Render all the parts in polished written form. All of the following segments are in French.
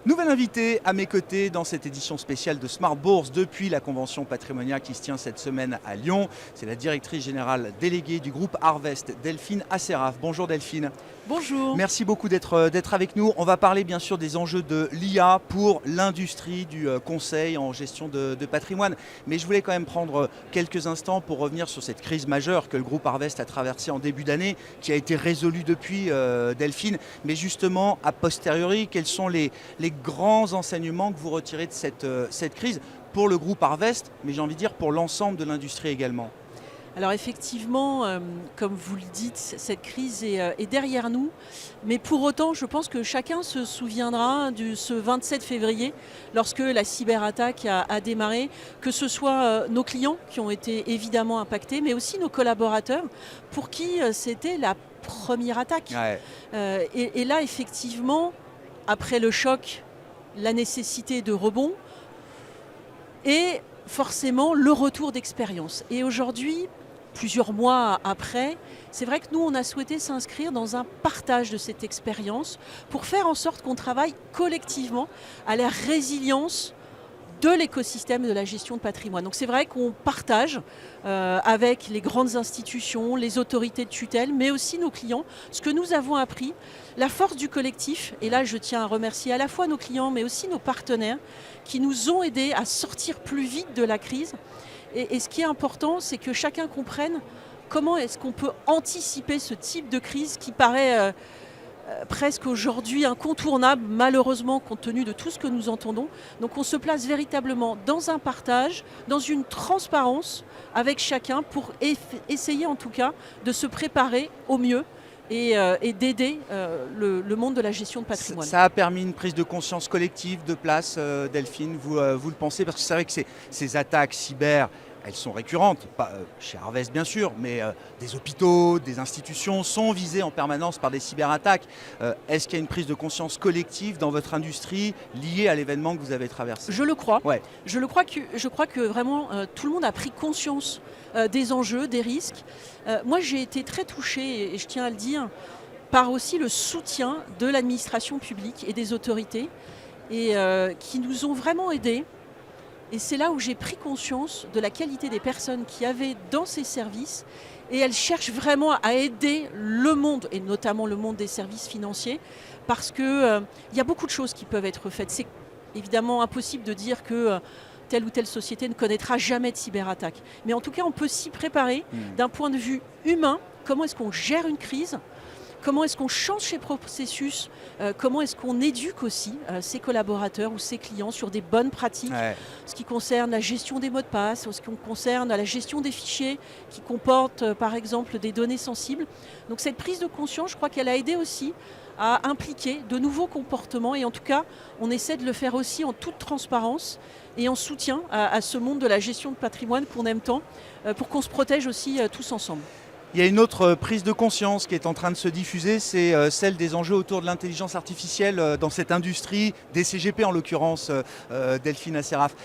Nouvel invité à mes côtés dans cette édition spéciale de Smart Bourse depuis la convention Patrimonia qui se tient cette semaine à Lyon. C'est la directrice générale déléguée du groupe Harvest, Delphine Asséraf. Bonjour Delphine. Bonjour. Merci beaucoup d'être avec nous. On va parler bien sûr des enjeux de l'IA pour l'industrie du conseil en gestion de patrimoine. Mais je voulais quand même prendre quelques instants pour revenir sur cette crise majeure que le groupe Harvest a traversée en début d'année, qui a été résolue depuis, Delphine. Mais justement, a posteriori, quels sont les grands enseignements que vous retirez de cette crise pour le groupe Harvest, mais j'ai envie de dire pour l'ensemble de l'industrie également? Alors effectivement, comme vous le dites, cette crise est derrière nous. Mais pour autant, je pense que chacun se souviendra de ce 27 février, lorsque la cyberattaque a démarré, que ce soit nos clients qui ont été évidemment impactés, mais aussi nos collaborateurs, pour qui c'était la première attaque. Ouais. Et là, effectivement, après le choc, la nécessité de rebond et forcément le retour d'expérience. Et aujourd'hui, plusieurs mois après, c'est vrai que nous, on a souhaité s'inscrire dans un partage de cette expérience pour faire en sorte qu'on travaille collectivement à la résilience de l'écosystème de la gestion de patrimoine. Donc c'est vrai qu'on partage avec les grandes institutions, les autorités de tutelle, mais aussi nos clients, ce que nous avons appris, la force du collectif. Et là, je tiens à remercier à la fois nos clients, mais aussi nos partenaires qui nous ont aidés à sortir plus vite de la crise. Et ce qui est important, c'est que chacun comprenne comment est-ce qu'on peut anticiper ce type de crise qui paraît presque aujourd'hui incontournable, malheureusement, compte tenu de tout ce que nous entendons. Donc on se place véritablement dans un partage, dans une transparence avec chacun pour essayer en tout cas de se préparer au mieux et d'aider le monde de la gestion de patrimoine. Ça a permis une prise de conscience collective de place, Delphine, vous le pensez? Parce que c'est vrai que ces attaques cyber, elles sont récurrentes, pas chez Harvest bien sûr, mais des hôpitaux, des institutions sont visées en permanence par des cyberattaques. Est-ce qu'il y a une prise de conscience collective dans votre industrie liée à l'événement que vous avez traversé? Je le crois. Ouais. Je crois que vraiment tout le monde a pris conscience des enjeux, des risques. Moi, j'ai été très touchée, et je tiens à le dire, par aussi le soutien de l'administration publique et des autorités, et qui nous ont vraiment aidés. Et c'est là où j'ai pris conscience de la qualité des personnes qui avaient dans ces services. Et elles cherchent vraiment à aider le monde, et notamment le monde des services financiers, parce qu'il y a beaucoup de choses qui peuvent être faites. C'est évidemment impossible de dire que telle ou telle société ne connaîtra jamais de cyberattaque. Mais en tout cas, on peut s'y préparer d'un point de vue humain. Comment est-ce qu'on gère une crise ? Comment est-ce qu'on change ses processus? Comment est-ce qu'on éduque aussi ses collaborateurs ou ses clients sur des bonnes pratiques, ce qui concerne la gestion des mots de passe, ce qui concerne la gestion des fichiers qui comportent par exemple des données sensibles. Donc cette prise de conscience, je crois qu'elle a aidé aussi à impliquer de nouveaux comportements, et en tout cas, on essaie de le faire aussi en toute transparence et en soutien à ce monde de la gestion de patrimoine qu'on aime tant, pour qu'on se protège aussi tous ensemble. Il y a une autre prise de conscience qui est en train de se diffuser, c'est celle des enjeux autour de l'intelligence artificielle dans cette industrie, des CGP en l'occurrence, Delphine Asséraf.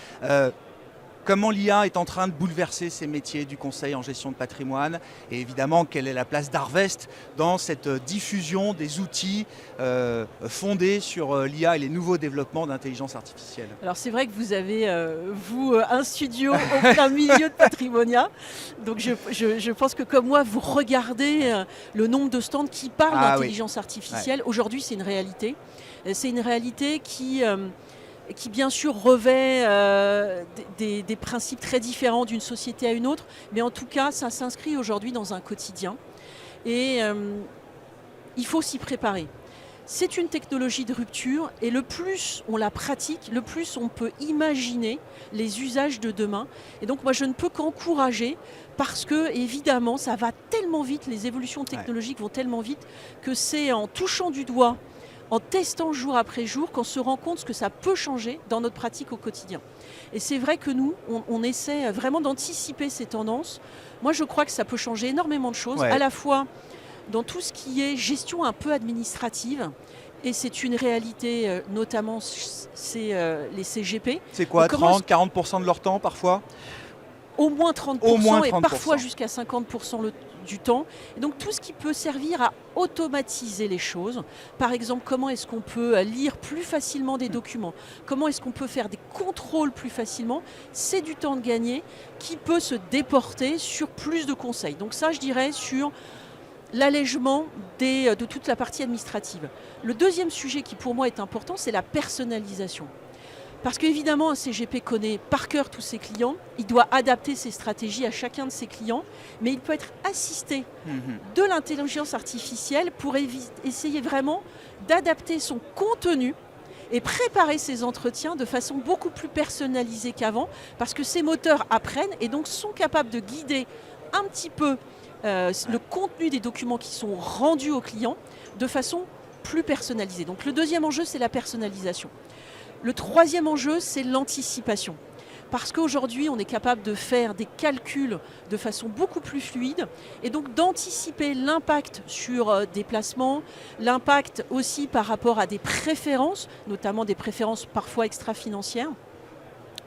Comment l'IA est en train de bouleverser ces métiers du conseil en gestion de patrimoine, et évidemment quelle est la place d'Harvest dans cette diffusion des outils fondés sur l'IA et les nouveaux développements d'intelligence artificielle? Alors c'est vrai que vous avez un studio au plein milieu de Patrimonia, donc je pense que comme moi vous regardez le nombre de stands qui parlent d'intelligence artificielle. Ouais. Aujourd'hui c'est une réalité. C'est une réalité qui bien sûr revêt des principes très différents d'une société à une autre, mais en tout cas ça s'inscrit aujourd'hui dans un quotidien, et il faut s'y préparer. C'est une technologie de rupture, et le plus on la pratique, le plus on peut imaginer les usages de demain. Et donc moi je ne peux qu'encourager, parce que évidemment ça va tellement vite, les évolutions technologiques vont tellement vite, que c'est en touchant du doigt, en testant jour après jour, qu'on se rend compte ce que ça peut changer dans notre pratique au quotidien. Et c'est vrai que nous, on essaie vraiment d'anticiper ces tendances. Moi, je crois que ça peut changer énormément de choses, à la fois dans tout ce qui est gestion un peu administrative, et c'est une réalité, notamment c'est les CGP. C'est quoi, 30-40% de leur temps parfois? au moins 30%, Au moins et 30%. parfois jusqu'à 50% du temps. Et donc tout ce qui peut servir à automatiser les choses, par exemple comment est-ce qu'on peut lire plus facilement des documents, comment est-ce qu'on peut faire des contrôles plus facilement, c'est du temps de gagner qui peut se déporter sur plus de conseils. Donc ça, je dirais, sur l'allègement de toute la partie administrative. Le deuxième sujet qui pour moi est important, c'est la personnalisation. Parce qu'évidemment, un CGP connaît par cœur tous ses clients, il doit adapter ses stratégies à chacun de ses clients, mais il peut être assisté de l'intelligence artificielle pour essayer vraiment d'adapter son contenu et préparer ses entretiens de façon beaucoup plus personnalisée qu'avant, parce que ces moteurs apprennent et donc sont capables de guider un petit peu le contenu des documents qui sont rendus aux clients de façon plus personnalisée. Donc le deuxième enjeu, c'est la personnalisation. Le troisième enjeu, c'est l'anticipation. Parce qu'aujourd'hui, on est capable de faire des calculs de façon beaucoup plus fluide et donc d'anticiper l'impact sur des placements, l'impact aussi par rapport à des préférences, notamment des préférences parfois extra-financières,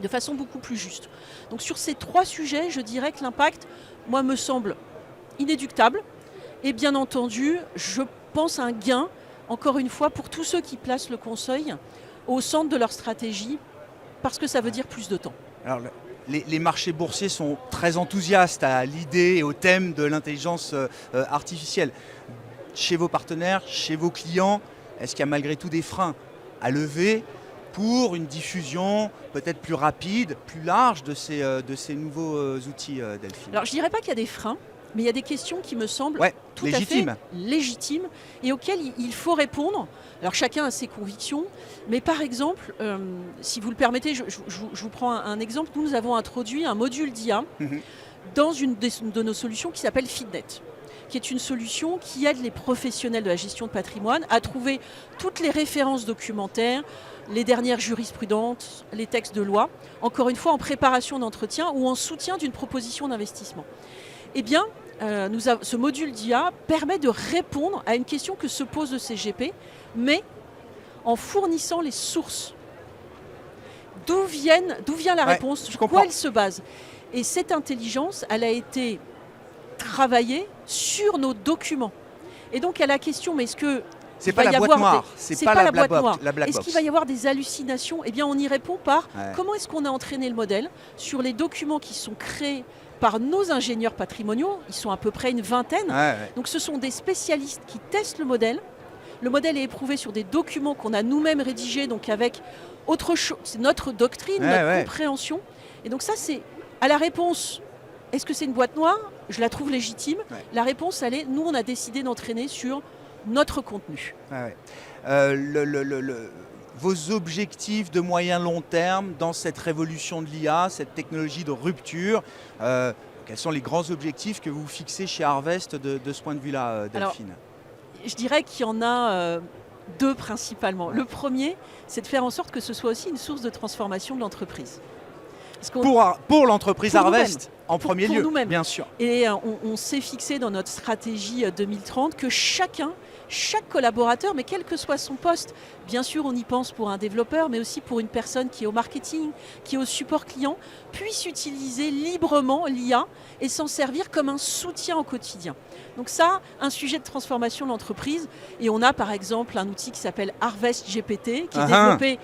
de façon beaucoup plus juste. Donc sur ces trois sujets, je dirais que l'impact, moi, me semble inéluctable. Et bien entendu, je pense à un gain, encore une fois, pour tous ceux qui placent le conseil au centre de leur stratégie, parce que ça veut dire plus de temps. Alors, les marchés boursiers sont très enthousiastes à l'idée et au thème de l'intelligence artificielle. Chez vos partenaires, chez vos clients, est-ce qu'il y a malgré tout des freins à lever pour une diffusion peut-être plus rapide, plus large de ces nouveaux outils, Delphine? Alors je ne dirais pas qu'il y a des freins, mais il y a des questions qui me semblent tout légitimes. à fait légitimes et auxquelles il faut répondre. Alors chacun a ses convictions, mais par exemple, si vous le permettez, je vous prends un exemple. Nous avons introduit un module d'IA dans une de nos solutions qui s'appelle FeedNet, qui est une solution qui aide les professionnels de la gestion de patrimoine à trouver toutes les références documentaires, les dernières jurisprudences, les textes de loi, encore une fois en préparation d'entretien ou en soutien d'une proposition d'investissement. Eh bien, ce module d'IA permet de répondre à une question que se pose le CGP, mais en fournissant les sources. D'où vient la réponse, sur quoi elle se base. Et cette intelligence, elle a été travaillée sur nos documents. Et donc, il y a la question, mais est-ce que c'est pas la boîte noire, c'est pas la black box. Est-ce qu'il va y avoir des hallucinations? Eh bien, on y répond par comment est-ce qu'on a entraîné le modèle sur les documents qui sont créés par nos ingénieurs patrimoniaux. Ils sont à peu près une vingtaine. Donc, ce sont des spécialistes qui testent le modèle. Le modèle est éprouvé sur des documents qu'on a nous-mêmes rédigés, donc avec autre chose, c'est notre doctrine, notre compréhension. Et donc ça, c'est à la réponse. Est-ce que c'est une boîte noire? Je la trouve légitime. La réponse, elle est, nous, on a décidé d'entraîner sur notre contenu. Vos objectifs de moyen long terme dans cette révolution de l'IA, cette technologie de rupture, quels sont les grands objectifs que vous fixez chez Harvest de ce point de vue-là, Delphine? Alors, je dirais qu'il y en a deux principalement. Le premier, c'est de faire en sorte que ce soit aussi une source de transformation de l'entreprise. Pour l'entreprise Harvest, en premier lieu, bien sûr. Et on s'est fixé dans notre stratégie 2030 que chaque collaborateur, mais quel que soit son poste, bien sûr on y pense pour un développeur, mais aussi pour une personne qui est au marketing, qui est au support client, puisse utiliser librement l'IA et s'en servir comme un soutien au quotidien. Donc ça, un sujet de transformation de l'entreprise. Et on a par exemple un outil qui s'appelle Harvest GPT, qui est développé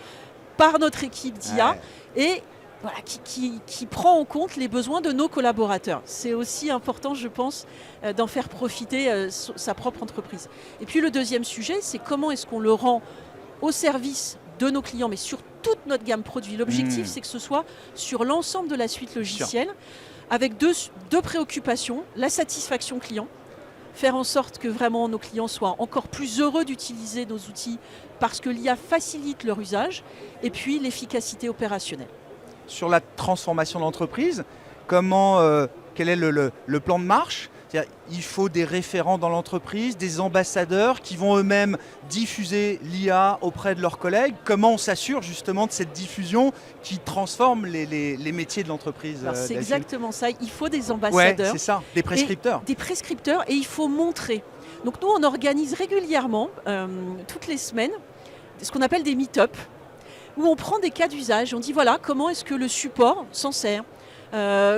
par notre équipe d'IA et voilà, qui prend en compte les besoins de nos collaborateurs. C'est aussi important, je pense, d'en faire profiter sa propre entreprise. Et puis le deuxième sujet, c'est comment est-ce qu'on le rend au service de nos clients, mais sur toute notre gamme produit. L'objectif, c'est que ce soit sur l'ensemble de la suite logicielle, avec deux préoccupations, la satisfaction client, faire en sorte que vraiment nos clients soient encore plus heureux d'utiliser nos outils parce que l'IA facilite leur usage, et puis l'efficacité opérationnelle. Sur la transformation de l'entreprise, quel est le plan de marche? Il faut des référents dans l'entreprise, des ambassadeurs qui vont eux-mêmes diffuser l'IA auprès de leurs collègues. Comment on s'assure justement de cette diffusion qui transforme les métiers de l'entreprise? C'est exactement ça. Il faut des ambassadeurs. C'est ça, des prescripteurs. Des prescripteurs, et il faut montrer. Donc nous, on organise régulièrement, toutes les semaines, ce qu'on appelle des meet-up, où on prend des cas d'usage. On dit voilà, comment est-ce que le support s'en sert?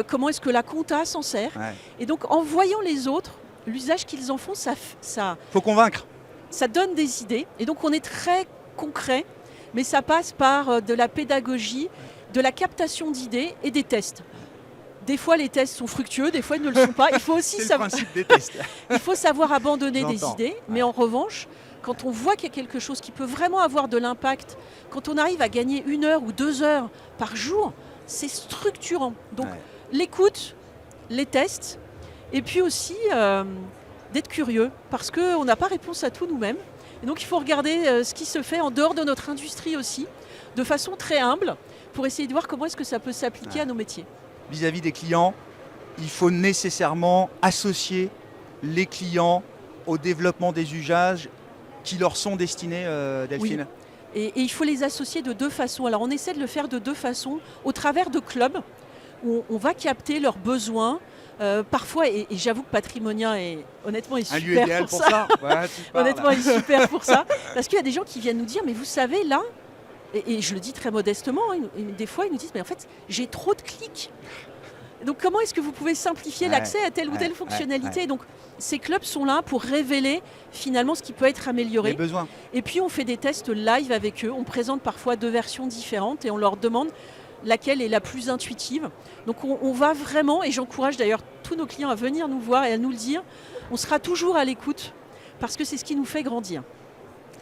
comment est-ce que la compta s'en sert. Ouais. Et donc en voyant les autres, l'usage qu'ils en font, ça Faut convaincre. donne des idées. Et donc on est très concret, mais ça passe par de la pédagogie, de la captation d'idées et des tests. Des fois, les tests sont fructueux, des fois, ils ne le sont pas. Il faut aussi C'est le savoir, principe des tests. il faut savoir abandonner des J'entends. idées. Mais en revanche, quand on voit qu'il y a quelque chose qui peut vraiment avoir de l'impact, quand on arrive à gagner 1 heure ou 2 heures par jour, c'est structurant. Donc, Ouais. l'écoute, les tests, et puis aussi d'être curieux, parce qu'on n'a pas réponse à tout nous-mêmes. Et donc, il faut regarder ce qui se fait en dehors de notre industrie aussi, de façon très humble, pour essayer de voir comment est-ce que ça peut s'appliquer à nos métiers. Vis-à-vis des clients, il faut nécessairement associer les clients au développement des usages qui leur sont destinés, Delphine. Et il faut les associer de 2 façons. Alors on essaie de le faire de 2 façons, au travers de clubs où on va capter leurs besoins. Parfois, et j'avoue que Patrimonia honnêtement est Un lieu super idéal pour pour ça. ça. Ouais, tu parles. Honnêtement, il est super pour ça. Parce qu'il y a des gens qui viennent nous dire, mais vous savez, là, et je le dis très modestement, hein, des fois ils nous disent, mais en fait, j'ai trop de clics. Donc comment est-ce que vous pouvez simplifier Ouais, l'accès à telle ou telle fonctionnalité. Donc ces clubs sont là pour révéler finalement ce qui peut être amélioré. Les besoins. Et puis on fait des tests live avec eux. On présente parfois 2 versions différentes et on leur demande laquelle est la plus intuitive. Donc on va vraiment, et j'encourage d'ailleurs tous nos clients à venir nous voir et à nous le dire, on sera toujours à l'écoute parce que c'est ce qui nous fait grandir.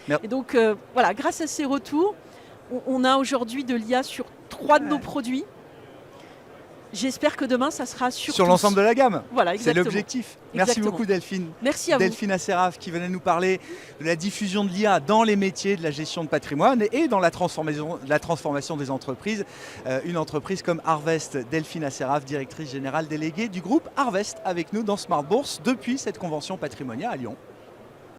Merci. Et donc voilà, grâce à ces retours, on a aujourd'hui de l'IA sur 3 de nos produits. J'espère que demain, ça sera sur tous. l'ensemble de la gamme. Voilà, C'est exactement. l'objectif. Merci Exactement. beaucoup Delphine. Merci à vous. Delphine Asseraf qui venait nous parler de la diffusion de l'IA dans les métiers de la gestion de patrimoine et dans la transformation des entreprises. Une entreprise comme Harvest. Delphine Asseraf, directrice générale déléguée du groupe Harvest, avec nous dans Smart Bourse depuis cette convention Patrimonia à Lyon.